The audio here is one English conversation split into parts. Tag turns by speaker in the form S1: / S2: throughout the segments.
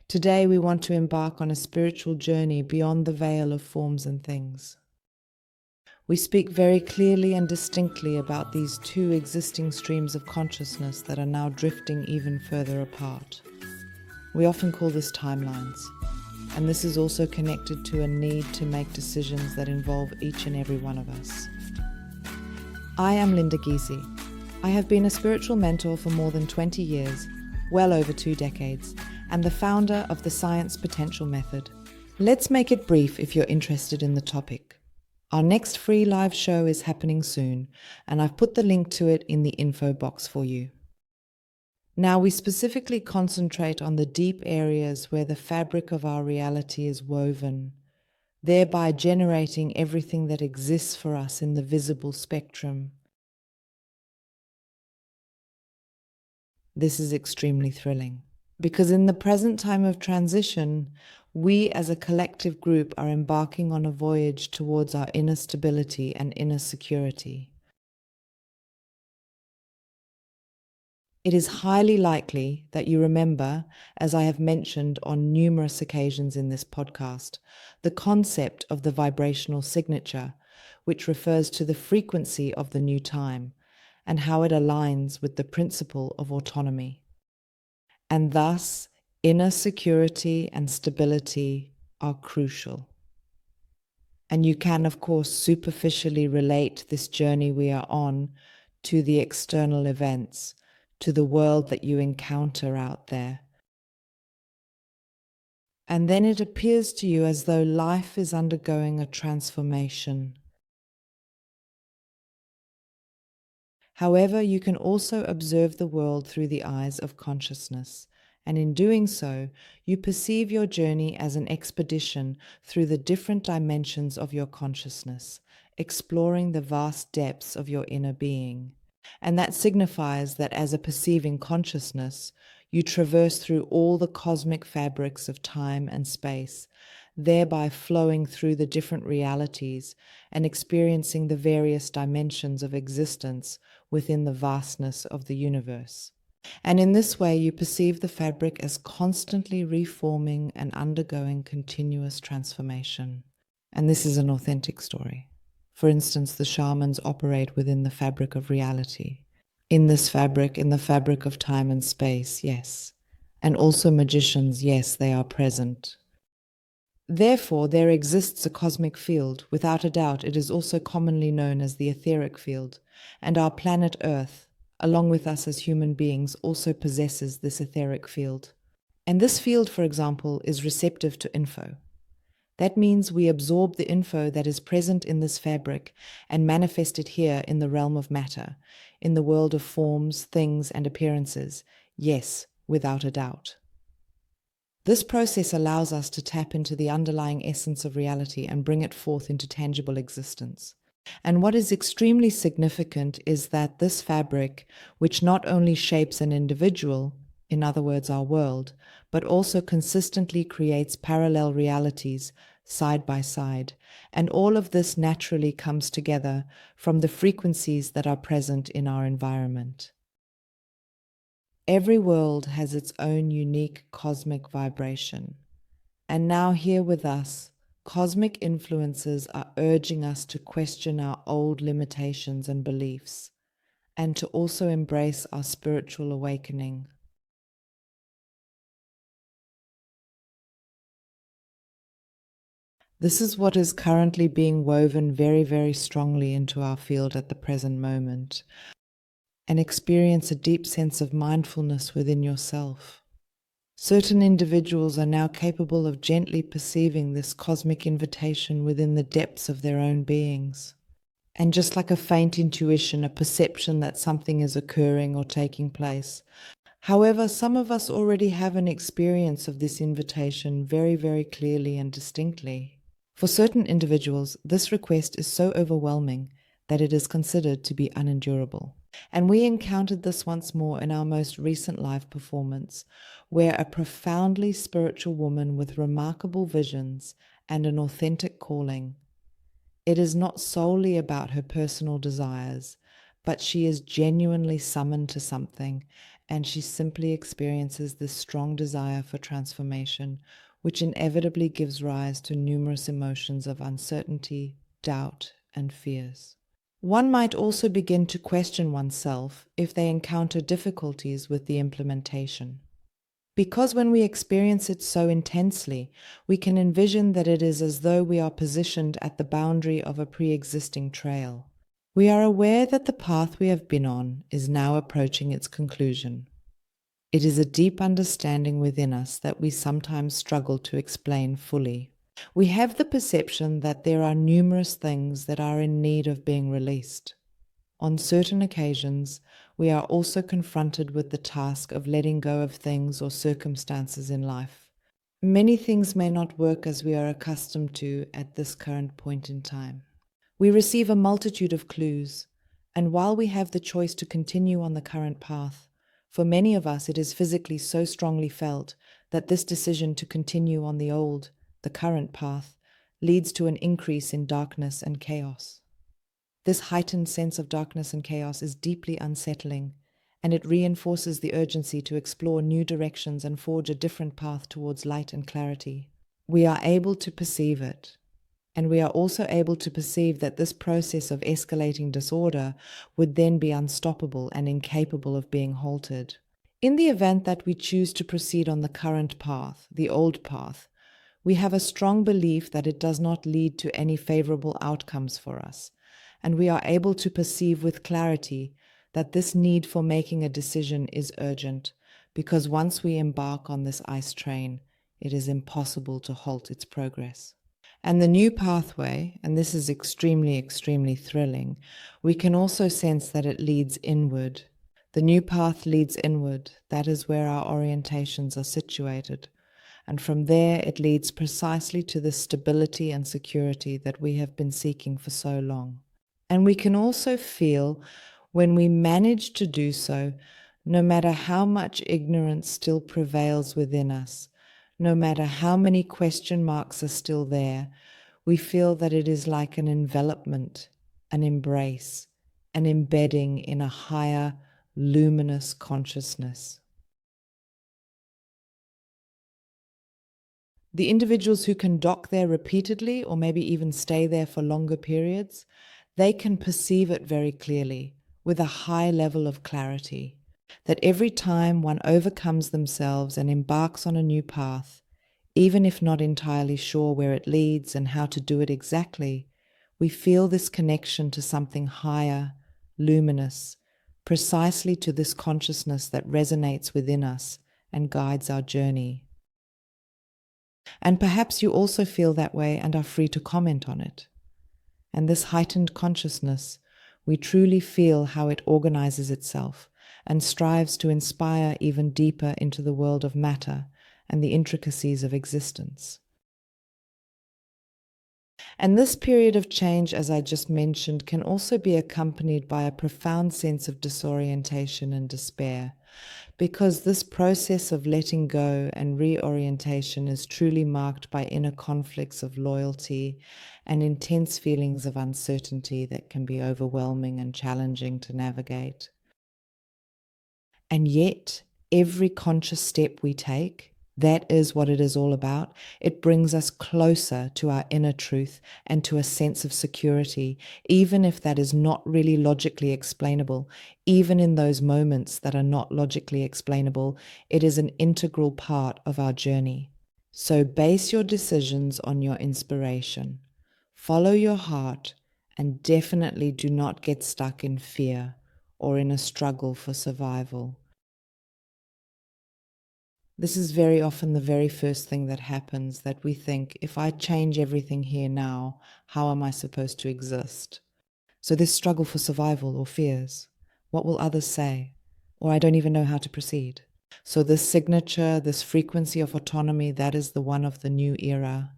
S1: Today, we want to embark on a spiritual journey beyond the veil of forms and things. We speak very clearly and distinctly about these two existing streams of consciousness that are now drifting even further apart. We often call this timelines, and this is also connected to a need to make decisions that involve each and every one of us. I am Linda Giese. I have been a spiritual mentor for more than 20 years, well over 2 decades, and the founder of the Science Potential Method. Let's make it brief if you're interested in the topic. Our next free live show is happening soon, and I've put the link to it in the info box for you. Now, we specifically concentrate on the deep areas where the fabric of our reality is woven, thereby generating everything that exists for us in the visible spectrum. This is extremely thrilling, because in the present time of transition, we as a collective group are embarking on a voyage towards our inner stability and inner security. It is highly likely that you remember, as I have mentioned on numerous occasions in this podcast, the concept of the vibrational signature, which refers to the frequency of the new time and how it aligns with the principle of autonomy. And thus, inner security and stability are crucial. And you can, of course, superficially relate this journey we are on to the external events, to the world that you encounter out there. And then it appears to you as though life is undergoing a transformation. However, you can also observe the world through the eyes of consciousness, and in doing so, you perceive your journey as an expedition through the different dimensions of your consciousness, exploring the vast depths of your inner being. And that signifies that as a perceiving consciousness, you traverse through all the cosmic fabrics of time and space, thereby flowing through the different realities and experiencing the various dimensions of existence within the vastness of the universe. And in this way, you perceive the fabric as constantly reforming and undergoing continuous transformation. And this is an authentic story. For instance, the shamans operate within the fabric of reality. In this fabric, in the fabric of time and space, yes. And also magicians, yes, they are present. Therefore, there exists a cosmic field. Without a doubt, it is also commonly known as the etheric field. And our planet Earth, along with us as human beings, also possesses this etheric field. And this field, for example, is receptive to info. That means we absorb the info that is present in this fabric and manifest it here in the realm of matter, in the world of forms, things, and appearances. Yes, without a doubt. This process allows us to tap into the underlying essence of reality and bring it forth into tangible existence. And what is extremely significant is that this fabric, which not only shapes an individual, in other words, our world, but also consistently creates parallel realities side by side. And all of this naturally comes together from the frequencies that are present in our environment. Every world has its own unique cosmic vibration. And now here with us, cosmic influences are urging us to question our old limitations and beliefs, and to also embrace our spiritual awakening. This is what is currently being woven very, very strongly into our field at the present moment. And experience a deep sense of mindfulness within yourself. Certain individuals are now capable of gently perceiving this cosmic invitation within the depths of their own beings. And just like a faint intuition, a perception that something is occurring or taking place. However, some of us already have an experience of this invitation very, very clearly and distinctly. For certain individuals, this request is so overwhelming that it is considered to be unendurable. And we encountered this once more in our most recent live performance, where a profoundly spiritual woman with remarkable visions and an authentic calling. It is not solely about her personal desires, but she is genuinely summoned to something, and she simply experiences this strong desire for transformation, which inevitably gives rise to numerous emotions of uncertainty, doubt, and fears. One might also begin to question oneself if they encounter difficulties with the implementation. Because when we experience it so intensely, we can envision that it is as though we are positioned at the boundary of a pre-existing trail. We are aware that the path we have been on is now approaching its conclusion. It is a deep understanding within us that we sometimes struggle to explain fully. We have the perception that there are numerous things that are in need of being released. On certain occasions, we are also confronted with the task of letting go of things or circumstances in life. Many things may not work as we are accustomed to at this current point in time. We receive a multitude of clues, and while we have the choice to continue on the current path, for many of us it is physically so strongly felt that this decision to continue on the current path, leads to an increase in darkness and chaos. This heightened sense of darkness and chaos is deeply unsettling, and it reinforces the urgency to explore new directions and forge a different path towards light and clarity. We are able to perceive it, and we are also able to perceive that this process of escalating disorder would then be unstoppable and incapable of being halted. In the event that we choose to proceed on the current path, the old path, we have a strong belief that it does not lead to any favorable outcomes for us, and we are able to perceive with clarity that this need for making a decision is urgent, because once we embark on this ice train, it is impossible to halt its progress. And the new pathway, and this is extremely, extremely thrilling, we can also sense that it leads inward. The new path leads inward. That is where our orientations are situated. And from there, it leads precisely to the stability and security that we have been seeking for so long. And we can also feel when we manage to do so, no matter how much ignorance still prevails within us, no matter how many question marks are still there, we feel that it is like an envelopment, an embrace, an embedding in a higher, luminous consciousness. The individuals who can dock there repeatedly, or maybe even stay there for longer periods, they can perceive it very clearly, with a high level of clarity, that every time one overcomes themselves and embarks on a new path, even if not entirely sure where it leads and how to do it exactly, we feel this connection to something higher, luminous, precisely to this consciousness that resonates within us and guides our journey. And perhaps you also feel that way and are free to comment on it. And this heightened consciousness, we truly feel how it organizes itself and strives to inspire even deeper into the world of matter and the intricacies of existence. And this period of change, as I just mentioned, can also be accompanied by a profound sense of disorientation and despair, because this process of letting go and reorientation is truly marked by inner conflicts of loyalty and intense feelings of uncertainty that can be overwhelming and challenging to navigate. And yet, every conscious step we take, that is what it is all about. It brings us closer to our inner truth and to a sense of security, even if that is not really logically explainable. Even in those moments that are not logically explainable, it is an integral part of our journey. So base your decisions on your inspiration. Follow your heart, and definitely do not get stuck in fear or in a struggle for survival. This is very often the very first thing that happens, that we think, if I change everything here now, how am I supposed to exist? So this struggle for survival or fears, what will others say? Or I don't even know how to proceed. So this signature, this frequency of autonomy, that is the one of the new era.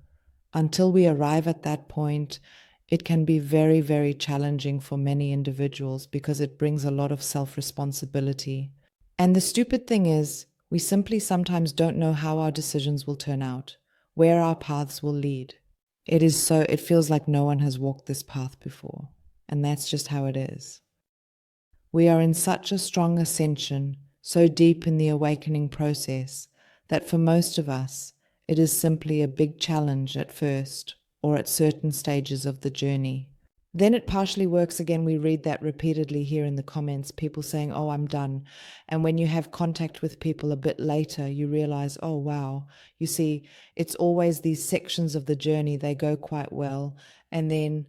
S1: Until we arrive at that point, it can be very, very challenging for many individuals because it brings a lot of self-responsibility. And the stupid thing is, we simply sometimes don't know how our decisions will turn out, where our paths will lead. It feels like no one has walked this path before, and that's just how it is. We are in such a strong ascension, so deep in the awakening process that for most of us, it is simply a big challenge at first or at certain stages of the journey. Then it partially works again. We read that repeatedly here in the comments, people saying, oh, I'm done. And when you have contact with people a bit later, you realize, oh, wow. You see, it's always these sections of the journey, they go quite well. And then,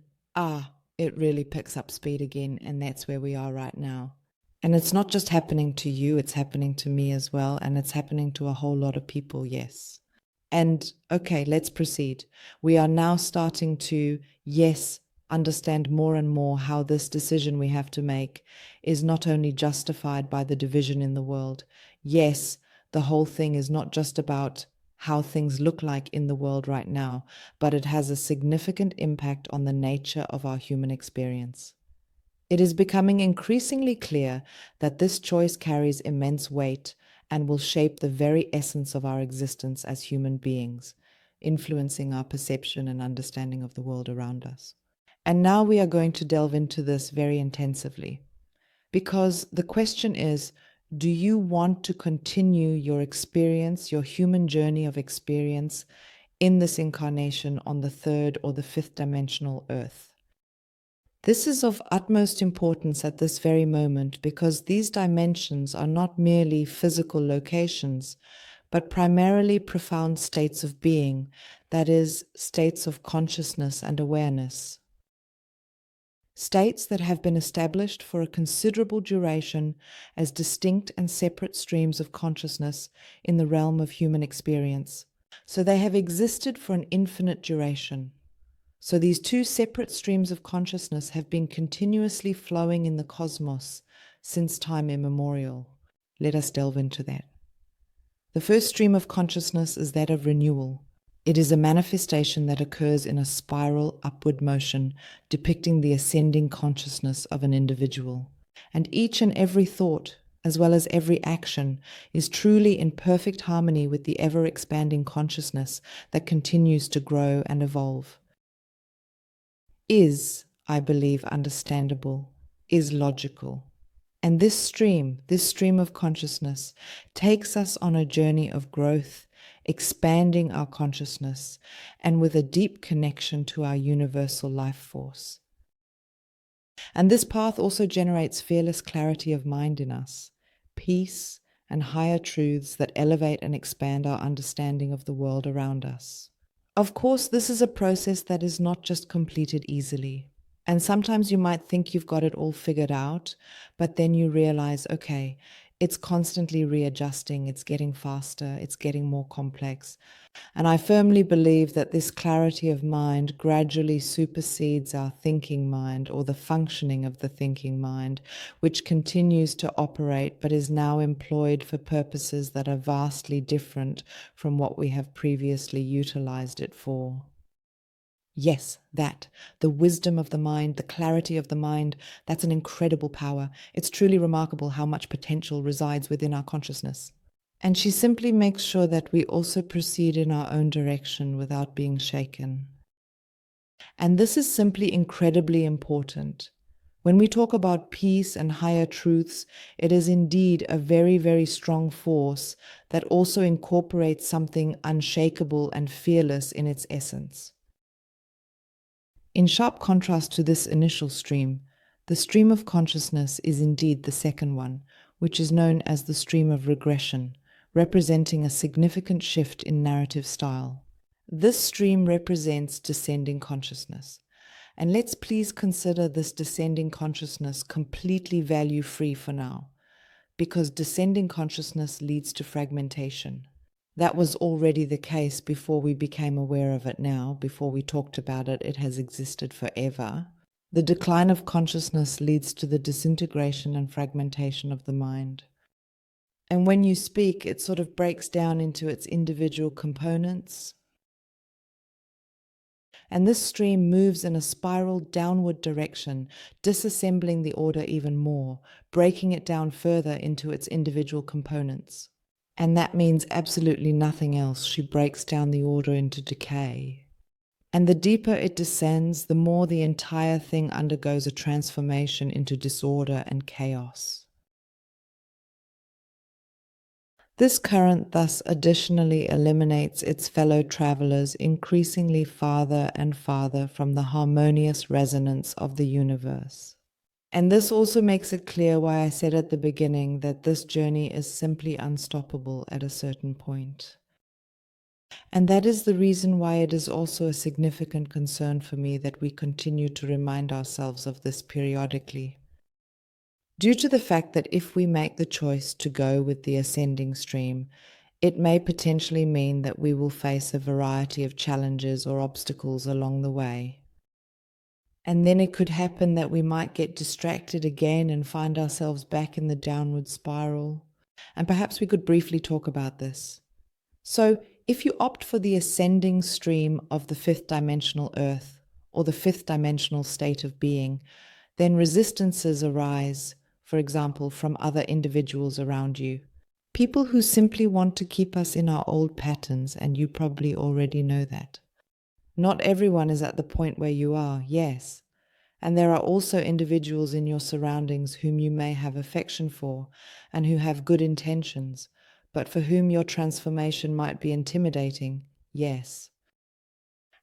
S1: it really picks up speed again. And that's where we are right now. And it's not just happening to you, it's happening to me as well. And it's happening to a whole lot of people, yes. And okay, let's proceed. We are now starting to, yes, understand more and more how this decision we have to make is not only justified by the division in the world. Yes, the whole thing is not just about how things look like in the world right now, but it has a significant impact on the nature of our human experience. It is becoming increasingly clear that this choice carries immense weight and will shape the very essence of our existence as human beings, influencing our perception and understanding of the world around us. And now we are going to delve into this very intensively, because the question is, do you want to continue your experience, your human journey of experience in this incarnation on the third or the fifth dimensional earth? This is of utmost importance at this very moment because these dimensions are not merely physical locations, but primarily profound states of being, that is, states of consciousness and awareness. States that have been established for a considerable duration as distinct and separate streams of consciousness in the realm of human experience. So they have existed for an infinite duration. So these two separate streams of consciousness have been continuously flowing in the cosmos since time immemorial. Let us delve into that. The first stream of consciousness is that of renewal. It is a manifestation that occurs in a spiral upward motion, depicting the ascending consciousness of an individual. And each and every thought, as well as every action, is truly in perfect harmony with the ever-expanding consciousness that continues to grow and evolve. Is, I believe, understandable, is logical. And this stream of consciousness takes us on a journey of growth, expanding our consciousness, and with a deep connection to our universal life force. And this path also generates fearless clarity of mind in us, peace, and higher truths that elevate and expand our understanding of the world around us. Of course, this is a process that is not just completed easily. And sometimes you might think you've got it all figured out, but then you realize, okay, it's constantly readjusting, it's getting faster, it's getting more complex. And I firmly believe that this clarity of mind gradually supersedes our thinking mind, or the functioning of the thinking mind, which continues to operate but is now employed for purposes that are vastly different from what we have previously utilized it for. Yes, the wisdom of the mind, the clarity of the mind, that's an incredible power. It's truly remarkable how much potential resides within our consciousness. And she simply makes sure that we also proceed in our own direction without being shaken. And this is simply incredibly important. When we talk about peace and higher truths, it is indeed a very, very strong force that also incorporates something unshakable and fearless in its essence. In sharp contrast to this initial stream, the stream of consciousness is indeed the second one, which is known as the stream of regression, representing a significant shift in narrative style. This stream represents descending consciousness. And let's please consider this descending consciousness completely value-free for now, because descending consciousness leads to fragmentation. That was already the case before we became aware of it now. Before we talked about it, it has existed forever. The decline of consciousness leads to the disintegration and fragmentation of the mind. And when you speak, it sort of breaks down into its individual components. And this stream moves in a spiral downward direction, disassembling the order even more, breaking it down further into its individual components. And that means absolutely nothing else. She breaks down the order into decay. And the deeper it descends, the more the entire thing undergoes a transformation into disorder and chaos. This current thus additionally eliminates its fellow travelers increasingly farther and farther from the harmonious resonance of the universe. And this also makes it clear why I said at the beginning that this journey is simply unstoppable at a certain point. And that is the reason why it is also a significant concern for me that we continue to remind ourselves of this periodically. Due to the fact that if we make the choice to go with the ascending stream, it may potentially mean that we will face a variety of challenges or obstacles along the way. And then it could happen that we might get distracted again and find ourselves back in the downward spiral. And perhaps we could briefly talk about this. So, if you opt for the ascending stream of the fifth dimensional earth, or the fifth dimensional state of being, then resistances arise, for example, from other individuals around you. People who simply want to keep us in our old patterns, and you probably already know that. Not everyone is at the point where you are, yes. And there are also individuals in your surroundings whom you may have affection for and who have good intentions, but for whom your transformation might be intimidating, yes.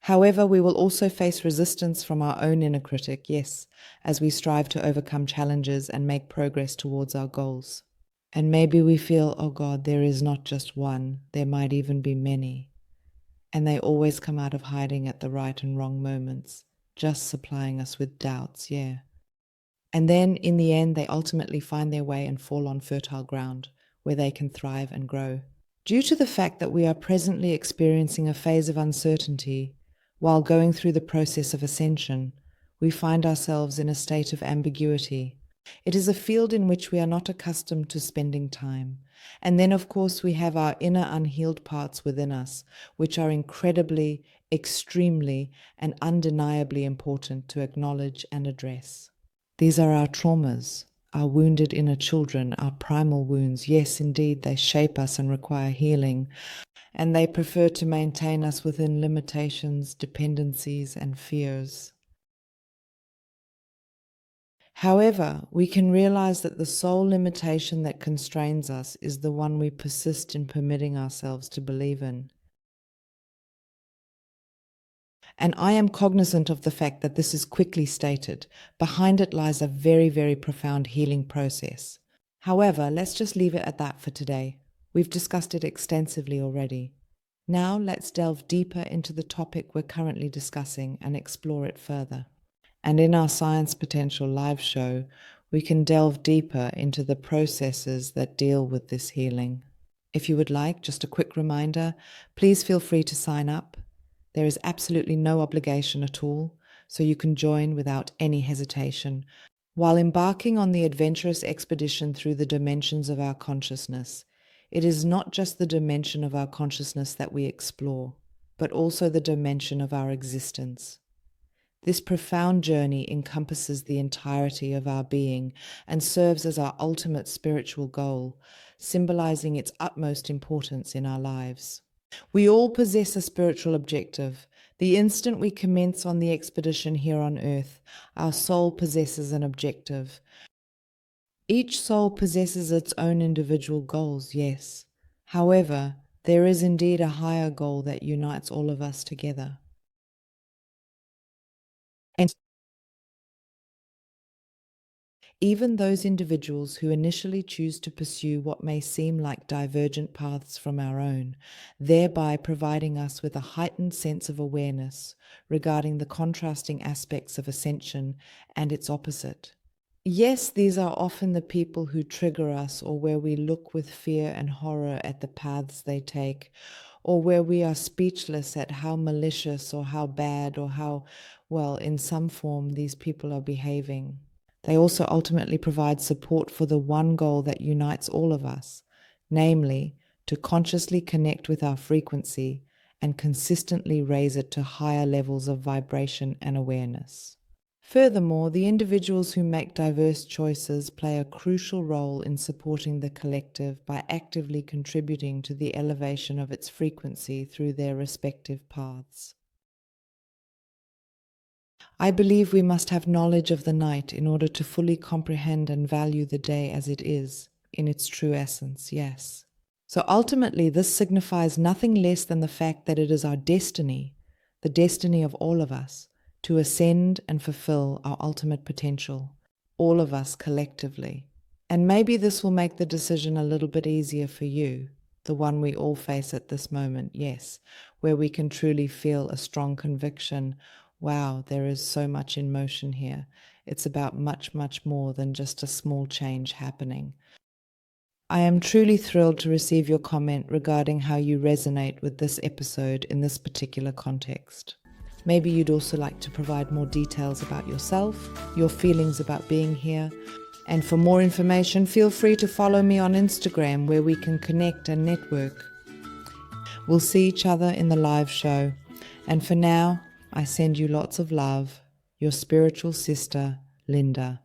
S1: However, we will also face resistance from our own inner critic, yes, as we strive to overcome challenges and make progress towards our goals. And maybe we feel, oh God, there is not just one, there might even be many. And they always come out of hiding at the right and wrong moments, just supplying us with doubts, yeah. And then in the end, they ultimately find their way and fall on fertile ground where they can thrive and grow. Due to the fact that we are presently experiencing a phase of uncertainty while going through the process of ascension, we find ourselves in a state of ambiguity. It is a field in which we are not accustomed to spending time. And then, of course, we have our inner unhealed parts within us, which are incredibly, extremely, and undeniably important to acknowledge and address. These are our traumas, our wounded inner children, our primal wounds. Yes, indeed, they shape us and require healing, and they prefer to maintain us within limitations, dependencies, and fears. However, we can realize that the sole limitation that constrains us is the one we persist in permitting ourselves to believe in. And I am cognizant of the fact that this is quickly stated. Behind it lies a very, very profound healing process. However, let's just leave it at that for today. We've discussed it extensively already. Now let's delve deeper into the topic we're currently discussing and explore it further. And in our Science Potential live show, we can delve deeper into the processes that deal with this healing. If you would like, just a quick reminder, please feel free to sign up. There is absolutely no obligation at all, so you can join without any hesitation. While embarking on the adventurous expedition through the dimensions of our consciousness, it is not just the dimension of our consciousness that we explore, but also the dimension of our existence. This profound journey encompasses the entirety of our being and serves as our ultimate spiritual goal, symbolizing its utmost importance in our lives. We all possess a spiritual objective. The instant we commence on the expedition here on earth, our soul possesses an objective. Each soul possesses its own individual goals, yes. However, there is indeed a higher goal that unites all of us together. And even those individuals who initially choose to pursue what may seem like divergent paths from our own, thereby providing us with a heightened sense of awareness regarding the contrasting aspects of ascension and its opposite. Yes, these are often the people who trigger us, or where we look with fear and horror at the paths they take, or where we are speechless at how malicious or how bad or how, well, in some form these people are behaving. They also ultimately provide support for the one goal that unites all of us, namely, to consciously connect with our frequency and consistently raise it to higher levels of vibration and awareness. Furthermore, the individuals who make diverse choices play a crucial role in supporting the collective by actively contributing to the elevation of its frequency through their respective paths. I believe we must have knowledge of the night in order to fully comprehend and value the day as it is, in its true essence, yes. So ultimately, this signifies nothing less than the fact that it is our destiny, the destiny of all of us, to ascend and fulfill our ultimate potential, all of us collectively. And maybe this will make the decision a little bit easier for you, the one we all face at this moment, yes, where we can truly feel a strong conviction, wow, there is so much in motion here. It's about much, much more than just a small change happening. I am truly thrilled to receive your comment regarding how you resonate with this episode in this particular context. Maybe you'd also like to provide more details about yourself, your feelings about being here. And for more information, feel free to follow me on Instagram, where we can connect and network. We'll see each other in the live show. And for now, I send you lots of love. Your spiritual sister, Linda.